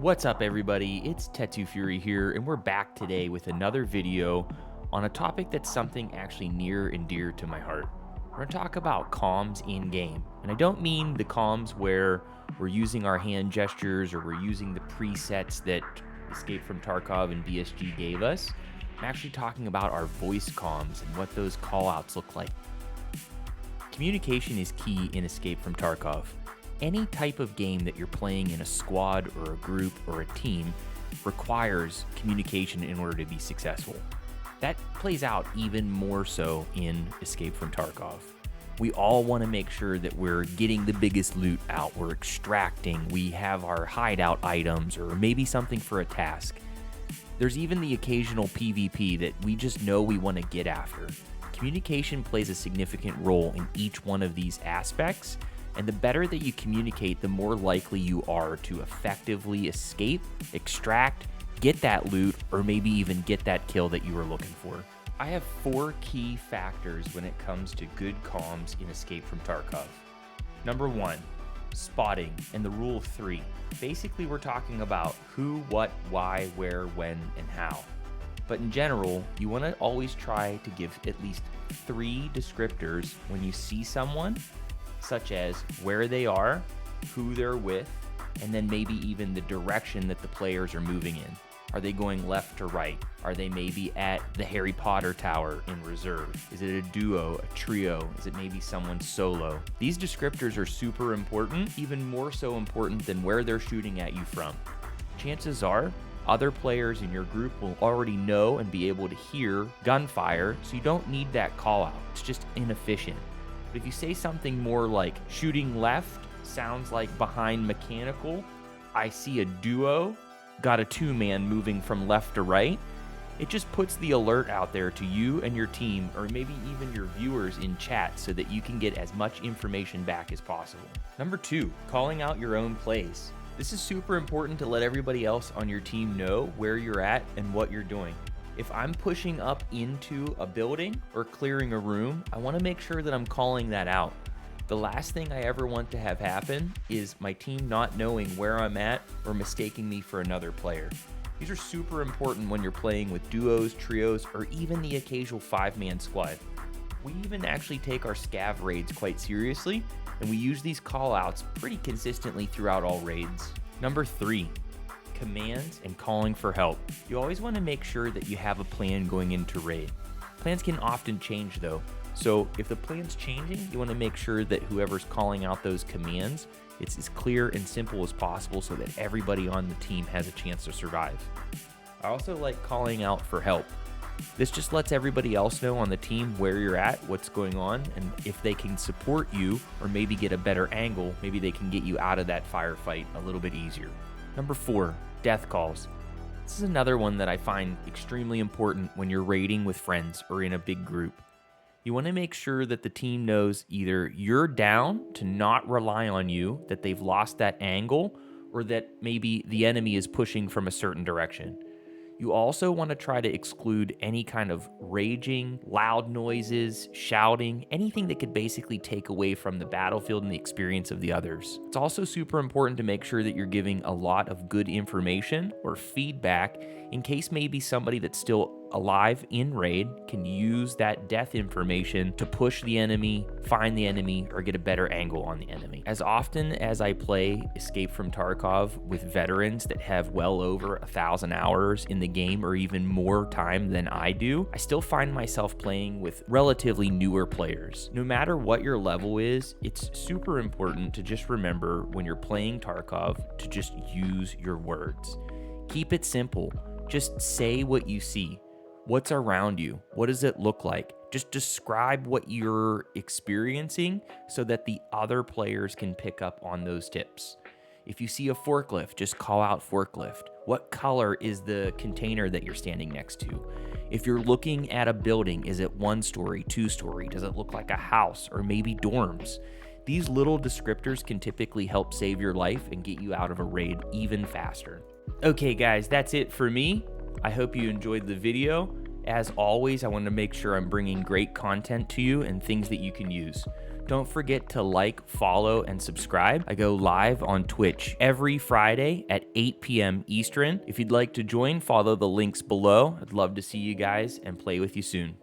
What's up, everybody? It's Tetsu Fury here, and we're back today with another video on a topic that's something actually near and dear to my heart. We're going to talk about comms in-game, and I don't mean the comms where we're using our hand gestures or we're using the presets that Escape from Tarkov and BSG gave us. I'm actually talking about our voice comms and what those callouts look like. Communication is key in Escape from Tarkov. Any type of game that you're playing in a squad or a group or a team requires communication in order to be successful. That plays out even more so in Escape from Tarkov. We all want to make sure that we're getting the biggest loot out, we're extracting, we have our hideout items, or maybe something for a task. There's even the occasional PvP that we just know we want to get after. Communication plays a significant role in each one of these aspects. And the better that you communicate, the more likely you are to effectively escape, extract, get that loot, or maybe even get that kill that you were looking for. I have 4 key factors when it comes to good comms in Escape from Tarkov. Number 1, spotting, and the rule of 3. Basically, we're talking about who, what, why, where, when, and how. But in general, you want to always try to give at least 3 descriptors when you see someone, such as where they are, who they're with, and then maybe even the direction that the players are moving in. Are they going left to right? Are they maybe at the Harry Potter Tower in reserve? Is it a duo, a trio? Is it maybe someone solo? These descriptors are super important, even more so important than where they're shooting at you from. Chances are, other players in your group will already know and be able to hear gunfire, so you don't need that call out. It's just inefficient. But if you say something more like shooting left, sounds like behind mechanical, I see a duo, got a 2-man moving from left to right, it just puts the alert out there to you and your team, or maybe even your viewers in chat, so that you can get as much information back as possible. Number 2, calling out your own plays. This is super important to let everybody else on your team know where you're at and what you're doing. If I'm pushing up into a building or clearing a room, I want to make sure that I'm calling that out. The last thing I ever want to have happen is my team not knowing where I'm at or mistaking me for another player. These are super important when you're playing with duos, trios, or even the occasional 5-man squad. We even actually take our scav raids quite seriously, and we use these callouts pretty consistently throughout all raids. Number 3. Commands and calling for help. You always want to make sure that you have a plan going into raid. Plans can often change though, so if the plan's changing, you want to make sure that whoever's calling out those commands, it's as clear and simple as possible so that everybody on the team has a chance to survive. I also like calling out for help. This just lets everybody else know on the team where you're at, what's going on, and if they can support you or maybe get a better angle, maybe they can get you out of that firefight a little bit easier. Number 4, death calls. This is another one that I find extremely important when you're raiding with friends or in a big group. You want to make sure that the team knows either you're down to not rely on you, that they've lost that angle, or that maybe the enemy is pushing from a certain direction. You also want to try to exclude any kind of raging, loud noises, shouting, anything that could basically take away from the battlefield and the experience of the others. It's also super important to make sure that you're giving a lot of good information or feedback in case maybe somebody that's still alive in raid can use that death information to push the enemy, find the enemy, or get a better angle on the enemy. As often as I play Escape from Tarkov with veterans that have well over 1,000 hours in the game or even more time than I do, I still find myself playing with relatively newer players. No matter what your level is, it's super important to just remember when you're playing Tarkov to just use your words. Keep it simple. Just say what you see. What's around you? What does it look like? Just describe what you're experiencing so that the other players can pick up on those tips. If you see a forklift, just call out forklift. What color is the container that you're standing next to? If you're looking at a building, is it 1-story, 2-story? Does it look like a house or maybe dorms? These little descriptors can typically help save your life and get you out of a raid even faster. Okay guys, that's it for me. I hope you enjoyed the video. As always, I want to make sure I'm bringing great content to you and things that you can use. Don't forget to like, follow, and subscribe. I go live on Twitch every Friday at 8 p.m. Eastern. If you'd like to join, follow the links below. I'd love to see you guys and play with you soon.